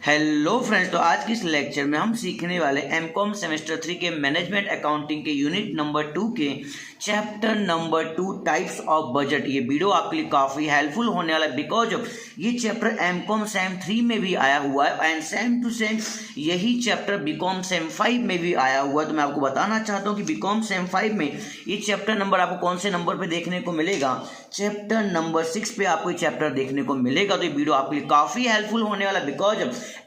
Hello friends, तो आज की इस लेक्चर में हम सीखने वाले एमकॉम सेमेस्टर 3 के मैनेजमेंट अकाउंटिंग के यूनिट नंबर 2 के chapter number 2 types of budget. ये वीडियो आपके लिए काफ़ी हेल्पफुल होने वाला है बिकॉज ये चैप्टर एमकॉम सेम 3 में भी आया हुआ है एंड सेम टू सेम यही चैप्टर बीकॉम सेम 5 में भी आया हुआ है। तो मैं आपको बताना चाहता हूँ कि बीकॉम सेम 5 में ये चैप्टर नंबर आपको कौन से नंबर पे देखने को मिलेगा। चैप्टर नंबर 6 पे आपको ये चैप्टर देखने को मिलेगा। तो ये वीडियो आपके लिए काफ़ी हेल्पफुल होने वाला है because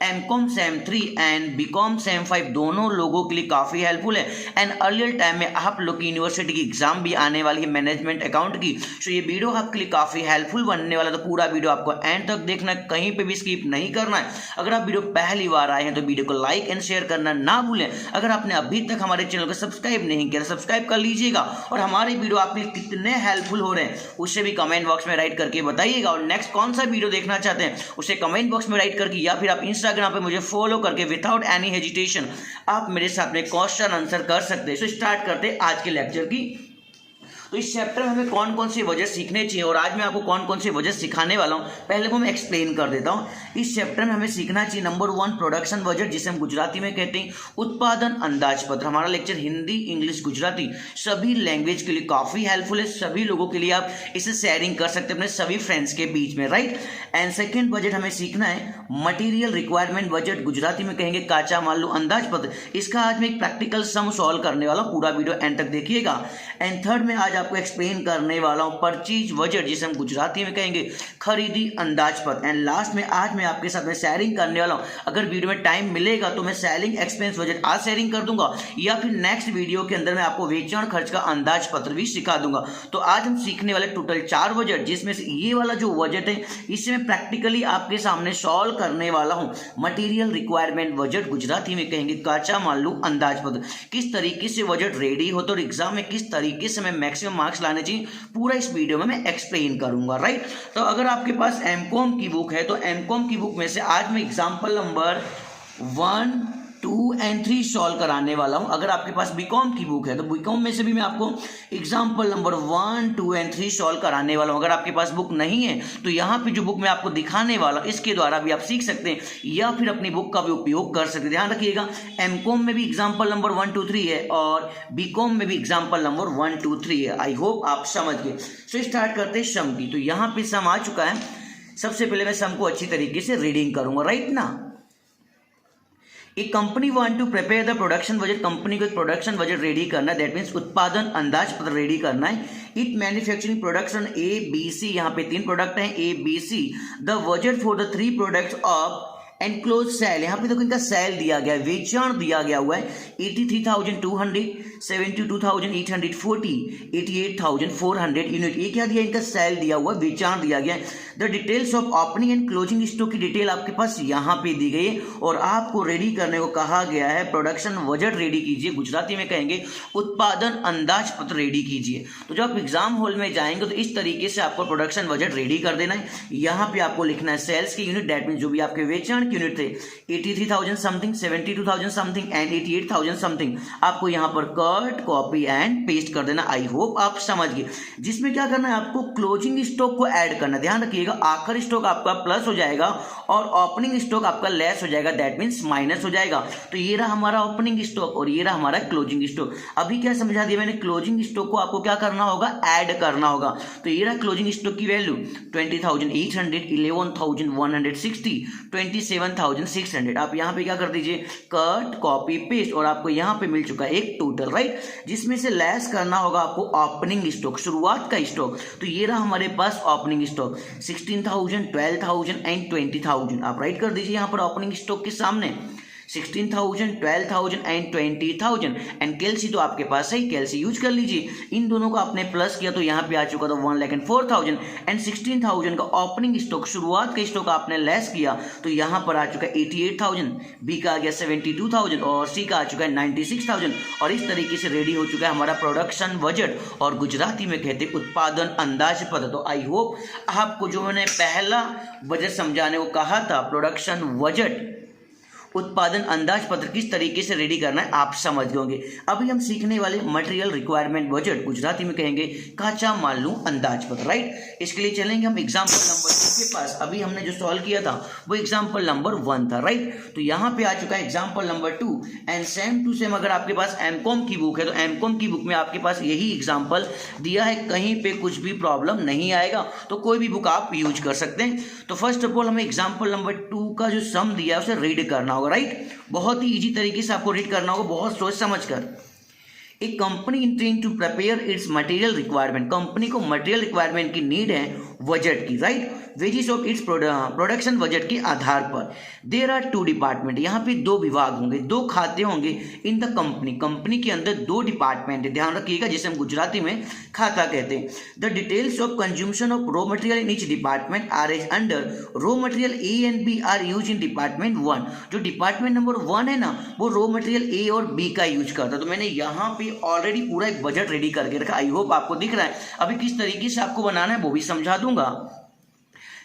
MCom sem 3 and BCom sem 5 दोनों लोगों के लिए काफ़ी हेल्पफुल है एंड अर्लियर टाइम में आप लोग की यूनिवर्सिटी की एग्जाम भी आने वाली है मैनेजमेंट अकाउंट की। सो ये वीडियो आपके लिए काफ़ी हेल्पफुल बनने वाला है। तो पूरा वीडियो आपको एंड तक देखना है, कहीं पे भी स्किप नहीं करना है। अगर आप वीडियो पहली बार आए हैं तो वीडियो को लाइक एंड शेयर करना ना भूलें। अगर आपने अभी तक हमारे चैनल को सब्सक्राइब नहीं किया तो सब्सक्राइब कर लीजिएगा और हमारे वीडियो आपके लिए कितने हेल्पफुल हो रहे हैं उसे भी कमेंट बॉक्स में राइट करके बताइएगा। और नेक्स्ट कौन सा वीडियो देखना चाहते हैं उसे कमेंट बॉक्स में राइट करके या फिर आप इंस्टाग्राम पे मुझे फॉलो करके विदाउट एनी हेजिटेशन आप मेरे साथ में क्वेश्चन आंसर कर सकते हैं। सो स्टार्ट करते हैं आज के लेक्चर की। तो इस चैप्टर में हमें कौन कौन से बजट सीखने चाहिए और आज मैं आपको कौन कौन से बजट सिखाने वाला हूं पहले को मैं एक्सप्लेन कर देता हूं। इस चैप्टर में हमें सीखना चाहिए नंबर 1 प्रोडक्शन बजट, जिसे हम गुजराती में कहते हैं उत्पादन अंदाज पत्र। हमारा लेक्चर हिंदी, इंग्लिश, गुजराती सभी लैंग्वेज के लिए काफ़ी हेल्पफुल है। सभी लोगों के लिए आप इसे शेयरिंग कर सकते हैं अपने सभी फ्रेंड्स के बीच में, राइट। एंड सेकेंड बजट हमें सीखना है मटीरियल रिक्वायरमेंट बजट, गुजराती में कहेंगे काचा माल अंदाज पत्र। इसका आज मैं एक प्रैक्टिकल सम सॉल्व करने वाला हूँ, पूरा वीडियो एंड तक देखिएगा। एंड थर्ड में आज आपको एक्सप्लेन करने वाला हूं परचेज बजट, जिसे हम गुजराती में कहेंगे खरीदी अंदाजपत्र। एंड लास्ट में आज मैं आपके साथ में शेयरिंग करने वाला हूं, अगर वीडियो में टाइम मिलेगा तो मैं सेलिंग एक्सपेंस बजट आज शेयरिंग कर दूंगा या फिर नेक्स्ट वीडियो के अंदर मैं आपको वेचाण खर्च का अंदाज पत्र भी सिखा दूंगा। तो आज हम सीखने वाले टोटल 4 बजट, जिसमें से ये वाला जो बजट है इसे मैं प्रैक्टिकली आपके सामने सॉल्व करने वाला हूं। मटीरियल रिक्वायरमेंट बजट, गुजराती में कहेंगे काचा माल अंदाज पत्र। किस तरीके से बजट रेडी होता और एग्जाम में किस तरीके से मैं मैक्सिमम मार्क्स लाने चाहिए पूरा इस वीडियो में मैं एक्सप्लेन करूंगा, राइट। तो अगर आपके पास एमकॉम की बुक है तो एमकॉम की बुक में से आज मैं एग्जांपल नंबर 1, 2 एंड 3 सॉल्व कराने वाला हूं। अगर आपके पास बीकॉम की बुक है तो बीकॉम में से भी मैं आपको एग्जांपल नंबर 1, 2 एंड 3 सॉल्व कराने वाला हूं। अगर आपके पास बुक नहीं है तो यहाँ पे जो बुक मैं आपको दिखाने वाला हूं इसके द्वारा भी आप सीख सकते हैं या फिर अपनी बुक का भी उपयोग कर सकते हैं। ध्यान रखिएगा, एमकॉम में भी एग्जाम्पल नंबर 1, 2, 3 है और बीकॉम में भी एग्जाम्पल नंबर 1, 2, 3 है। आई होप आप समझ गए। सो स्टार्ट करते हैं सम की। तो यहाँ पे सम आ चुका है। सबसे पहले मैं सम को अच्छी तरीके से रीडिंग करूंगा, राइट ना। एक company want to prepare the production budget, company को एक प्रोडक्शन बजट रेडी करना है, दैट मीन्स उत्पादन अंदाज पत्र रेडी करना है। It manufacturing production A B C, यहाँ पे 3 प्रोडक्ट हैं A B C. The budget for the 3 products of enclose sale, यहाँ पे देखो इनका सेल दिया गया है, वेचाण दिया गया हुआ है 83,200, 72,840, 88,400 यूनिट। ये क्या दिया, इनका सेल दिया हुआ, वेचाण दिया गया है। The details of opening and closing stock की डिटेल आपके पास यहाँ पे दी गई है और आपको रेडी करने को कहा गया है प्रोडक्शन बजट रेडी कीजिए, गुजराती में कहेंगे उत्पादन अंदाज पत्र रेडी कीजिए। तो जब आप एग्जाम हॉल में जाएंगे तो इस तरीके से आपको प्रोडक्शन बजट रेडी कर देना है। यहाँ पे आपको लिखना है सेल्स की यूनिट, दैट मीन जो भी आपके वेचाण की यूनिट थे 83,000 समथिंग, 72,000 समथिंग एंड 88,000 समथिंग, आपको यहाँ पर कट कॉपी एंड पेस्ट कर देना। आई होप आप समझ गए। जिसमें क्या करना है, आपको क्लोजिंग स्टॉक को ऐड करना। ध्यान रखिएगा, आखिरी स्टॉक आपका प्लस हो जाएगा और ओपनिंग स्टॉक आपका लेस हो जाएगा, दैट मीन्स माइनस हो जाएगा। तो ये रहा हमारा ओपनिंग स्टॉक और ये रहा हमारा क्लोजिंग स्टॉक। अभी क्या समझा दिया मैंने, क्लोजिंग स्टॉक को आपको क्या करना होगा, ऐड करना होगा। तो ये रहा क्लोजिंग स्टॉक की वैल्यू 20,800, 11,160, 27,600। आप यहाँ पे क्या कर दीजिए, कट कॉपी पेस्ट और आपको यहाँ पे मिल चुका है एक टोटल, राइट, जिसमें से लेस करना होगा आपको ओपनिंग स्टॉक, शुरुआत का स्टॉक। तो ये रहा हमारे पास ओपनिंग स्टॉक 16,000, 12,000 एंड 20,000। आप राइट कर दीजिए यहाँ पर ओपनिंग स्टॉक के सामने 16,000, 12,000 एंड 20,000 एंड कैलसी तो आपके पास है, कैलसी यूज कर लीजिए। इन दोनों को आपने प्लस किया तो यहाँ पे आ चुका था 1,04,000 एंड 16,000 का ओपनिंग स्टॉक, शुरुआत का स्टॉक आपने लेस किया तो यहाँ पर आ चुका है 88,000, बी का आ गया 72,000 और सी का आ चुका है 96,000। और इस तरीके से रेडी हो चुका है हमारा प्रोडक्शन बजट और गुजराती में कहते हैं उत्पादन अंदाज पत्र। तो आई होप आपको जो मैंने पहला बजट समझाने को कहा था, प्रोडक्शन बजट उत्पादन अंदाज पत्र किस तरीके से रेडी करना है आप समझ गए होंगे। अभी हम सीखने वाले मटेरियल रिक्वायरमेंट बजट, गुजराती में कहेंगे काचा माल अंदाज पत्र, राइट। इसके लिए चलेंगे हम एग्जांपल नंबर आपके पास अभी हमने जो सॉल्व किया था वो एग्जाम्पल नंबर 1 था, राइट। तो यहाँ पे आ चुका है example number 2 and same to same अगर आपके पास एमकॉम की बुक है तो एमकॉम की बुक में आपके पास यही एग्जाम्पल दिया है, कहीं पे कुछ भी प्रॉब्लम नहीं आएगा, तो कोई भी बुक आप यूज कर सकते हैं। तो फर्स्ट ऑफ ऑल हमें एग्जाम्पल नंबर 2 का जो सम दिया है उसे रीड करना होगा, राइट। बहुत ही ईजी तरीके से आपको रीड करना होगा, बहुत सोच समझ कर। A company intend to prepare its material requirement, company को मटेरियल रिक्वायरमेंट की नीड है बजट की, right, wages of its production budget के आधार पर। देयर आर 2 डिपार्टमेंट, यहाँ पे 2 विभाग होंगे, 2 खाते होंगे इन द कंपनी, कंपनी के अंदर 2 डिपार्टमेंट है, ध्यान रखिएगा, जिसे हम गुजराती में खाता कहते हैं। The details of consumption of raw material in each department are as under raw material A and B are use in department 1। जो डिपार्टमेंट नंबर 1 है ना वो रॉ मटेरियल ए और बी का यूज करता है। तो मैंने यहाँ पे ऑलरेडी पूरा एक बजट रेडी करके रखा, आई होप आपको दिख रहा है। अभी किस तरीके से आपको बनाना है वो भी समझा दूंगा।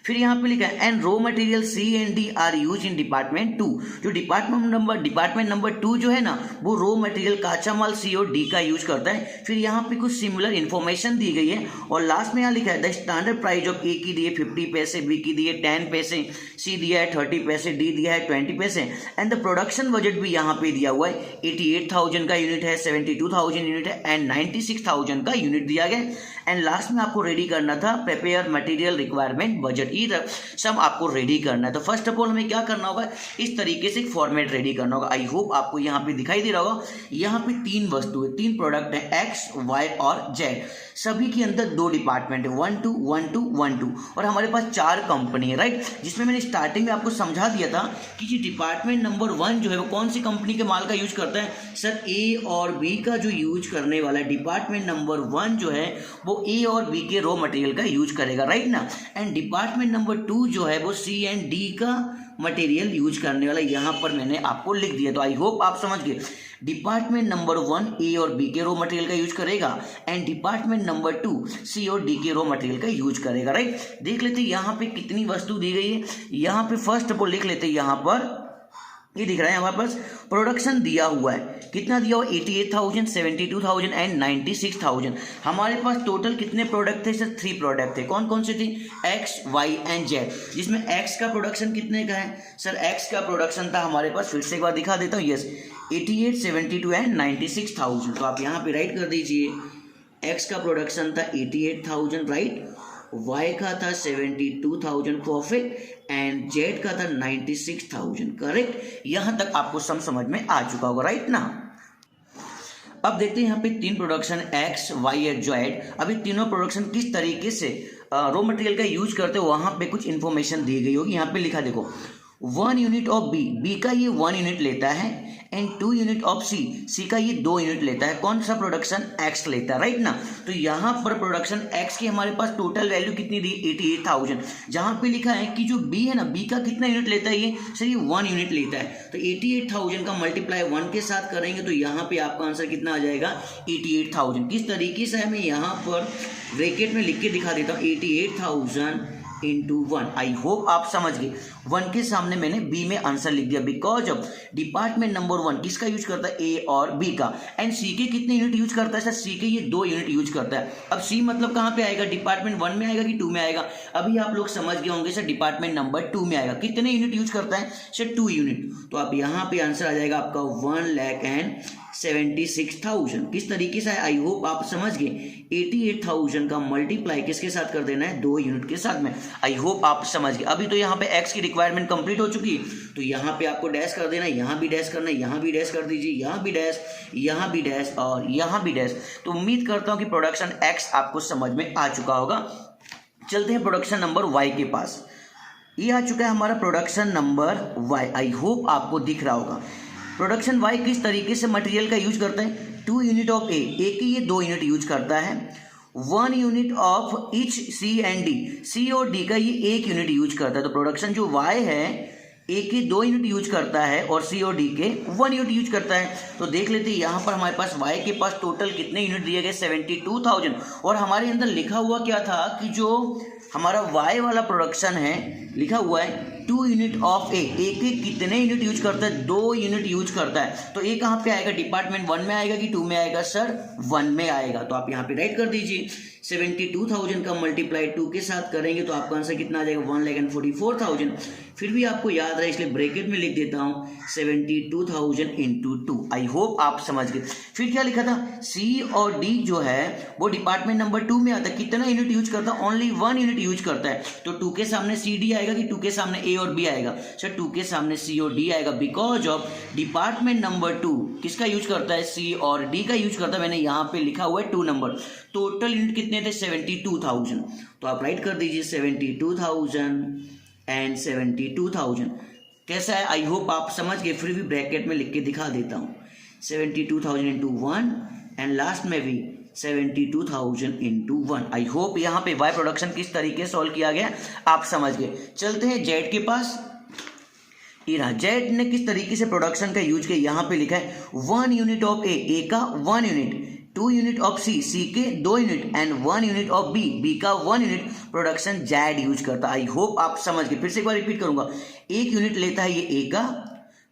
फिर यहाँ पे लिखा है and raw material C and D are use in department 2। जो डिपार्टमेंट नंबर 2 जो है ना वो रॉ मटेरियल काचा माल सी और डी का यूज करता है। फिर यहाँ पे कुछ सिमिलर इन्फॉर्मेशन दी गई है और लास्ट में यहाँ लिखा है द स्टैंडर्ड प्राइस ऑफ ए की दिए 50 पैसे, बी की दिए 10 पैसे, सी दिया है 30 पैसे, डी दिया है 20 पैसे एंड द प्रोडक्शन बजट भी यहाँ पे दिया हुआ है। 88,000 का यूनिट है, 72,000 यूनिट है एंड 96,000 का यूनिट दिया गया। एंड लास्ट में आपको रेडी करना था प्रिपेयर मटेरियल रिक्वायरमेंट बजट, ये सब आपको रेडी करना है। तो फर्स्ट ऑफ ऑल हमें क्या करना होगा, इस तरीके से एक फॉर्मेट रेडी करना होगा। आई होप आपको यहाँ पे दिखाई दे रहा होगा। यहाँ पे 3 वस्तु है, 3 प्रोडक्ट है, एक्स वाई और जेड, सभी के अंदर 2 डिपार्टमेंट है, 1 2 1 2 1 2 और हमारे पास 4 कंपनी है, राइट। जिसमें मैंने स्टार्टिंग में आपको समझा दिया था कि जी डिपार्टमेंट नंबर 1 जो है वो कौन सी कंपनी के माल का यूज करता है, सर ए और बी का जो यूज करने वाला है डिपार्टमेंट नंबर 1 जो है वो ए और बी के रॉ मटेरियल का यूज करेगा, राइट ना। एंड डिपार्टमेंट नंबर 2 जो है वो सी एंड डी का मटेरियल यूज करने वाला, यहाँ पर मैंने आपको लिख दिया। तो आई होप आप समझ गए। डिपार्टमेंट नंबर 1 ए और बी के रॉ मटेरियल का यूज करेगा एंड डिपार्टमेंट नंबर 2 सी और डी के रॉ मटेरियल का यूज करेगा, राइट। देख लेते हैं यहाँ पे कितनी वस्तु दी गई है। यहाँ पे फर्स्ट ऑफ ऑल लिख लेते हैं, यहाँ पर ये दिख रहा है हमारे पास प्रोडक्शन दिया हुआ है, कितना दिया हुआ, 88,000, 72,000 एंड 96,000। हमारे पास टोटल कितने प्रोडक्ट थे सर, 3 प्रोडक्ट थे। कौन कौन से थे, एक्स वाई एंड जेड। जिसमें एक्स का प्रोडक्शन कितने का है सर, एक्स का प्रोडक्शन था हमारे पास, फिर से एक बार दिखा देता हूँ, यस 88, 72 एंड 96,000। तो आप यहाँ पे राइट कर दीजिए, एक्स का प्रोडक्शन था 88,000, राइट, वाई का था 72,000, परफेक्ट, एंड जेड का था 96,000, करेक्ट। यहां तक आपको समझ में आ चुका होगा, राइट ना। अब देखते हैं यहाँ पे 3 production X Y and Z. अभी तीनों प्रोडक्शन किस तरीके से रॉ मटेरियल का यूज करते हो वहां पे कुछ इन्फॉर्मेशन दी गई होगी। यहाँ पे लिखा देखो, 1 यूनिट ऑफ बी, बी का ये 1 यूनिट लेता है एंड 2 यूनिट ऑफ सी, सी का ये 2 यूनिट लेता है। कौन सा प्रोडक्शन, एक्स लेता है, राइट ना। तो यहाँ पर प्रोडक्शन एक्स की हमारे पास टोटल वैल्यू कितनी दी, 88,000। जहाँ पे लिखा है कि जो बी है ना, बी का कितना यूनिट लेता है ये, सर ये 1 यूनिट लेता है। तो 88,000 का मल्टीप्लाई 1 के साथ करेंगे तो यहाँ पे आपका आंसर कितना आ जाएगा, 88,000। किस तरीके से है मैं यहाँ पर ब्रैकेट में लिख के दिखा देता हूँ, 88,000 इंटू 1। आई होप आप समझ गए। 1 के सामने मैंने बी में आंसर लिख दिया, बिकॉज ऑफ डिपार्टमेंट नंबर 1 किसका यूज करता है, ए और बी का। एंड सी के कितने यूनिट यूज करता है सर, सी के ये 2 यूनिट यूज करता है। अब सी मतलब कहाँ पे आएगा, डिपार्टमेंट 1 में आएगा कि 2 में आएगा। अभी आप लोग समझ गए होंगे सर, डिपार्टमेंट नंबर 2 में आएगा। कितने यूनिट यूज करता है सर, 2 यूनिट। तो आप यहाँ पे आंसर आ जाएगा आपका 1,76,000। किस तरीके से, आई होप आप समझ गए। 88,000 का मल्टीप्लाई किसके साथ कर देना है, 2 यूनिट के साथ में। आई होप आप समझ गए। अभी तो यहाँ पे एक्स की रिक्वायरमेंट कंप्लीट हो चुकी है, तो यहाँ पे आपको डैश कर देना है, यहाँ भी डैश करना है, यहाँ भी डैश कर दीजिए, यहाँ भी डैश, यहाँ भी डैश और यहाँ भी डैश। तो उम्मीद करता हूँ कि प्रोडक्शन एक्स आपको समझ में आ चुका होगा। चलते हैं प्रोडक्शन नंबर वाई के पास। ये आ चुका है हमारा production number Y. I hope आपको दिख रहा होगा। प्रोडक्शन वाई किस तरीके से मटेरियल का यूज करता है, 2 यूनिट ऑफ ए के ये 2 यूनिट यूज करता है, 1 unit of each C and D, C और डी का ये 1 यूनिट यूज करता है। तो प्रोडक्शन जो वाई है, ए के 2 यूनिट यूज करता है और सी और डी के 1 यूनिट यूज करता है। तो देख लेते हैं यहाँ पर हमारे पास वाई के पास टोटल कितने यूनिट दिए गए, 72,000। और हमारे अंदर लिखा हुआ क्या था कि जो हमारा वाई वाला प्रोडक्शन है, लिखा हुआ है 2 यूनिट ऑफ ए के कितने यूनिट यूज करता है, 2 यूनिट यूज करता है। तो ए कहाँ पे आएगा, डिपार्टमेंट 1 में आएगा कि 2 में आएगा सर, 1 में आएगा। तो आप यहाँ पे राइट कर दीजिए, 72,000 का मल्टीप्लाई 2 के साथ करेंगे तो आपका आंसर कितना आ जाएगा 1,44,000। फिर भी आपको याद रहे इसलिए ब्रैकेट में लिख देता हूँ 72,000 इंटू 2। आई होप आप समझ गए। फिर क्या लिखा था, सी और डी जो है वो डिपार्टमेंट नंबर 2 में आता है। कितना यूनिट यूज करता है, ओनली 1 यूनिट यूज करता है। तो 2 के सामने सी डी आएगा कि 2 के सामने ए और बी आएगा? सर 2 के सामने सी और डी आएगा, बिकॉज ऑफ डिपार्टमेंट नंबर 2 किसका यूज करता है, सी और डी का यूज करता है। मैंने यहाँ पे लिखा हुआ है 2 नंबर। टोटल यूनिट कितने थे, 72,000। तो आप राइट कर दीजिए 72,000 एंड 72,000। कैसा है, आई होप आप समझ गए। फिर भी ब्रैकेट में लिख के दिखा देता हूँ 72,000 इंटू 1 एंड लास्ट में भी 72,000 इंटू 1। आई होप यहाँ पे वाई प्रोडक्शन किस तरीके से सॉल्व किया गया आप समझ गए। चलते हैं जेड के पास। जेड ने किस तरीके से प्रोडक्शन का यूज किया, यहाँ पे लिखा है 1 यूनिट ऑफ ए का 1 यूनिट, 2 यूनिट ऑफ सी के 2 unit and 1 unit of B का 1 यूनिट प्रोडक्शन जेड यूज करता है। आई होप आप समझ गए। फिर से एक बार रिपीट करूंगा, 1 यूनिट लेता है ये ए का,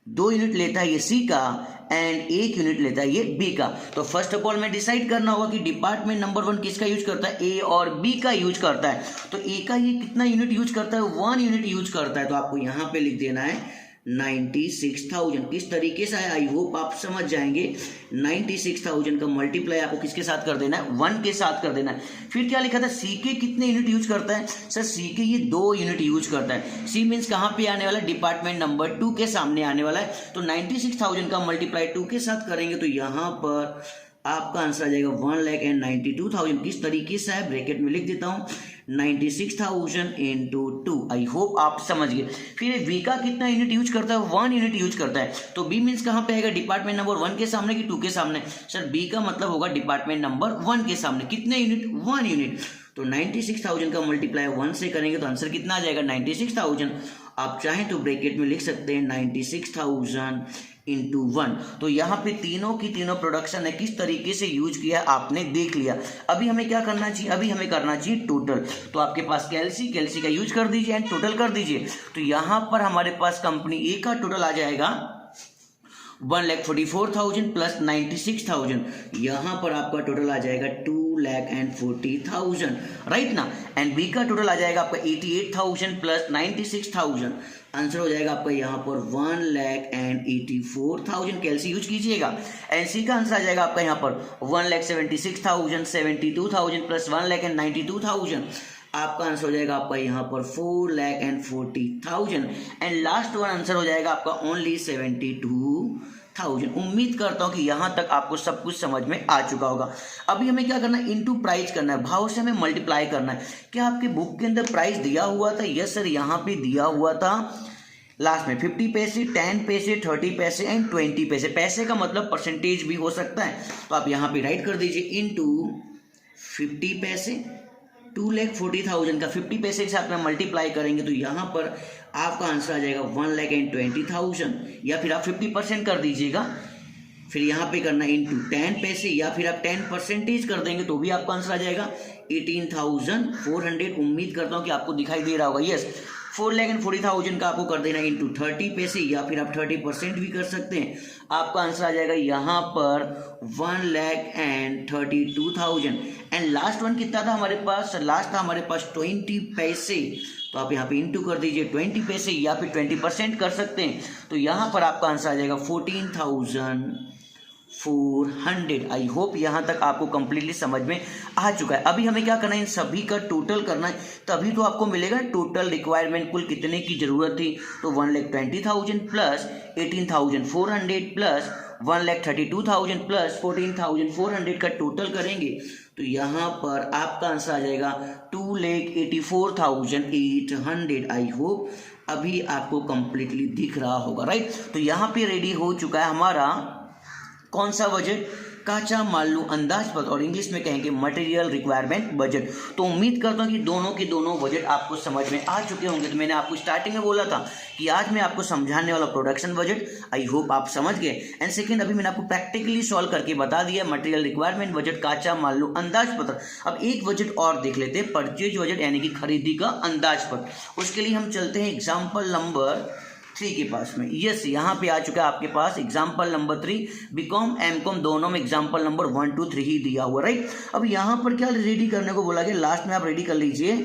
2 यूनिट लेता है ये सी का एंड 1 यूनिट लेता है ये बी का। तो फर्स्ट ऑफ ऑल में डिसाइड करना होगा कि डिपार्टमेंट नंबर 1 किसका यूज करता है, ए और बी का यूज करता है। तो ए का ये कितना यूनिट यूज करता है, 1 यूनिट यूज करता है। तो आपको यहाँ पे लिख देना है 96,000। किस तरीके से है आई होप आप समझ जाएंगे। 96,000 का मल्टीप्लाई आपको किसके साथ कर देना है, 1 के साथ कर देना है। फिर क्या लिखा था, सी के कितने यूनिट यूज करता है, सर सी के ये 2 यूनिट यूज करता है। सी मीन्स कहाँ पे आने वाला है, डिपार्टमेंट नंबर 2 के सामने आने वाला है। तो 96,000 का मल्टीप्लाई 2 के साथ करेंगे तो यहाँ पर आपका आंसर आ जाएगा 1,92,000। किस तरीके से है, ब्रैकेट में लिख देता हूँ 96,000 इंटू 2। आई होप आप समझ गए। फिर बी का कितना यूनिट यूज करता है, 1 यूनिट यूज करता है। तो बी मीन्स कहाँ पे आएगा, डिपार्टमेंट नंबर 1 के सामने कि 2 के सामने, सर बी का मतलब होगा डिपार्टमेंट नंबर 1 के सामने। कितने यूनिट, 1 यूनिट। तो 96,000 का मल्टीप्लाई 1 से करेंगे तो आंसर कितना आ जाएगा 96,000। आप चाहें तो ब्रैकेट में लिख सकते हैं 96,000 इंटू 1। तो यहाँ पे तीनों की तीनों प्रोडक्शन है किस तरीके से यूज किया आपने देख लिया। अभी हमें क्या करना चाहिए, अभी हमें करना चाहिए टोटल। तो आपके पास कैलसी का यूज कर दीजिए एंड टोटल कर दीजिए। तो यहाँ पर हमारे पास कंपनी ए का टोटल आ जाएगा 1,44,000 प्लस 96,000। यहाँ पर आपका टोटल आ जाएगा 2,40,000, राइट ना। एंड बी का टोटल आ जाएगा आपका 88,000 प्लस 96,000। आंसर हो जाएगा आपका यहाँ पर 1,84,000। कैलसी यूज कीजिएगा। एंड सी का आंसर आ जाएगा आपका यहाँ पर 1,76,000, 72,000 प्लस 1,92,000। आपका आंसर हो जाएगा आपका यहाँ पर 4,40,000। एंड लास्ट वन आंसर हो जाएगा आपका ओनली 72,000। उम्मीद करता हूँ कि यहाँ तक आपको सब कुछ समझ में आ चुका होगा। अभी हमें क्या करना है, इनटू प्राइस करना है, भाव से हमें मल्टीप्लाई करना है। क्या आपके बुक के अंदर प्राइस दिया हुआ था, यस सर यहाँ पे दिया हुआ था लास्ट में 50 पैसे, 10 पैसे, 30 पैसे एंड 20 पैसे। पैसे का मतलब परसेंटेज भी हो सकता है। तो आप यहाँ पे राइट कर दीजिए इनटू 50 पैसे, 2,40,000 का 50 पैसे के साथ में मल्टीप्लाई करेंगे तो यहाँ पर आपका आंसर आ जाएगा 1,20,000। या फिर आप 50% कर दीजिएगा, फिर यहाँ पे करना इंटू 10 पैसे, या फिर आप 10% कर देंगे तो भी आपका आंसर आ जाएगा 18,400। उम्मीद करता हूँ कि आपको दिखाई दे रहा होगा। यस, 4,40,000 का आपको कर देना इंटू 30 पैसे, या फिर आप 30% भी कर सकते हैं। आपका आंसर आ जाएगा यहाँ पर 1,32,000। एंड लास्ट वन कितना था हमारे पास, लास्ट था हमारे पास 20 पैसे। तो आप यहाँ पे इंटू कर दीजिए 20 पैसे, या फिर 20% कर सकते हैं। तो यहाँ पर आपका आंसर आ जाएगा 14,400। आई होप यहाँ तक आपको कंप्लीटली समझ में आ चुका है। अभी हमें क्या करना है, इन सभी का टोटल करना है, तभी तो आपको मिलेगा टोटल रिक्वायरमेंट कुल कितने की जरूरत थी। तो 1,20,000 प्लस 18,400 प्लस 1,32,000 प्लस 14,400 का टोटल करेंगे तो यहाँ पर आपका आंसर आ जाएगा 2,84,800। आई होप अभी आपको कंप्लीटली दिख रहा होगा, राइट। तो यहाँ पे रेडी हो चुका है हमारा कौन सा बजट, काचा मालू अंदाजपत्र, और इंग्लिश में कहेंगे मटेरियल रिक्वायरमेंट बजट। तो उम्मीद करता हूँ कि दोनों के दोनों बजट आपको समझ में आ चुके होंगे। तो मैंने आपको स्टार्टिंग में बोला था कि आज मैं आपको समझाने वाला प्रोडक्शन बजट, आई होप आप समझ गए। एंड सेकंड, अभी मैंने आपको प्रैक्टिकली सॉल्व करके बता दिया मटेरियल रिक्वायरमेंट बजट, काचा मालू अंदाजपत्र। अब एक बजट और देख लेते हैं, परचेज बजट यानी कि खरीदी का अंदाजपत्र। उसके लिए हम चलते हैं एग्जाम्पल नंबर 3 के पास में। यस, यहाँ पे आ चुका है आपके पास एग्जाम्पल नंबर 3, बीकॉम एमकॉम दोनों में एग्जाम्पल नंबर 1 2 3 ही दिया हुआ, राइट। अब यहाँ पर क्या रेडी करने को बोला गया, लास्ट में आप रेडी कर लीजिए।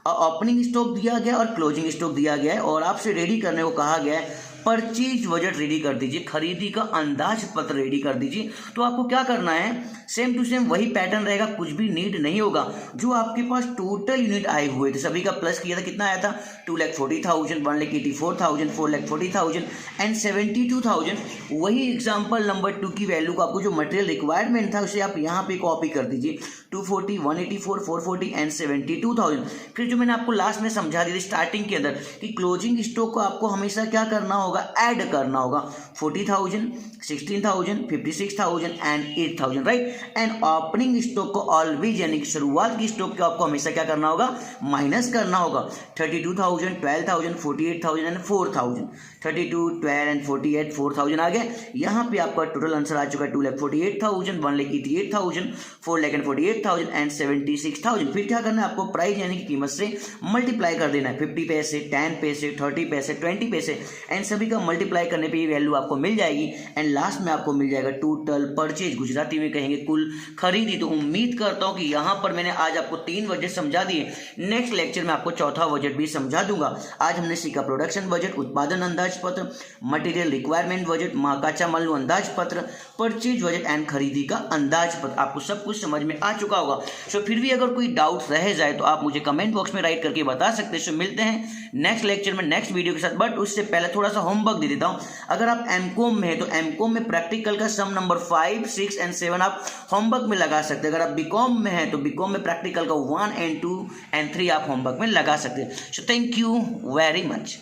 ओपनिंग स्टॉक दिया गया और क्लोजिंग स्टॉक दिया गया है और आपसे रेडी करने को कहा गया है परचेज बजट रेडी कर दीजिए, खरीदी का अंदाज पत्र रेडी कर दीजिए। तो आपको क्या करना है, सेम टू सेम वही पैटर्न रहेगा, कुछ भी नीड नहीं होगा। जो आपके पास टोटल यूनिट आए हुए थे सभी का प्लस किया था, कितना आया था 2,40,000, 1,84,000, 4,40,000 एंड 72,000। वही एग्जाम्पल नंबर 2 की वैल्यू को आपको जो मटेरियल रिक्वायरमेंट था उसे आप यहाँ पे कॉपी कर दीजिए, 240, 184, 440 एंड 72,000। फिर जो मैंने आपको लास्ट में समझा दिया स्टार्टिंग के अंदर कि क्लोजिंग स्टॉक को आपको हमेशा क्या करना होगा, ऐड करना होगा, 40,000, 16,000, 56,000 and 8,000, right. And opening stock को ऑलवेज यानी कि शुरुआत की स्टॉक को आपको हमेशा क्या करना होगा, माइनस करना होगा। 32,000, 12,000, 48,000 एंड 4,000, 32, 12 एंड 48, 4,000 आ गए। यहाँ पे आपका टोटल आंसर आ चुका है 2,48,000, 1,88,000, 4,48,000 एंड 76,000। फिर क्या करना है आपको, प्राइस यानी कि कीमत से मल्टीप्लाई कर देना है, 50 पैसे, 10 पैसे, 30 पैसे, 20 पैसे एंड सभी का मल्टीप्लाई करने पे ये वैल्यू आपको मिल जाएगी। एंड लास्ट में आपको मिल जाएगा टोटल परचेज, गुजराती में कहेंगे कुल खरीदी। तो उम्मीद करता हूँ कि यहाँ पर मैंने आज आपको 3 बजट समझा दिए। नेक्स्ट लेक्चर में आपको चौथा बजट भी समझा दूंगा। आज हमने सीखा प्रोडक्शन बजट, उत्पादन अंदाज पत्र, मटेरियल रिक्वायरमेंट बजट, कच्चा माल अंदाज पत्र, परचेज बजट एंड खरीदी का अंदाज पत्र। आपको सब कुछ समझ में आ चुका होगा। सो फिर भी अगर कोई डाउट रह जाए तो आप मुझे कमेंट बॉक्स में राइट करके बता सकते हैं। सो मिलते हैं नेक्स्ट लेक्चर में नेक्स्ट वीडियो के साथ। बट उससे पहले थोड़ा सा होमवर्क दे देता हूं। अगर आप एमकॉम में है तो एमकॉम में प्रैक्टिकल का सम नंबर 5, 6 एंड 7 आप होमवर्क में लगा सकते हैं। अगर आप बीकॉम में है तो बीकॉम में प्रैक्टिकल का 1 एंड 2 एंड 3 आप होमवर्क में लगा सकते हैं। So thank you very much.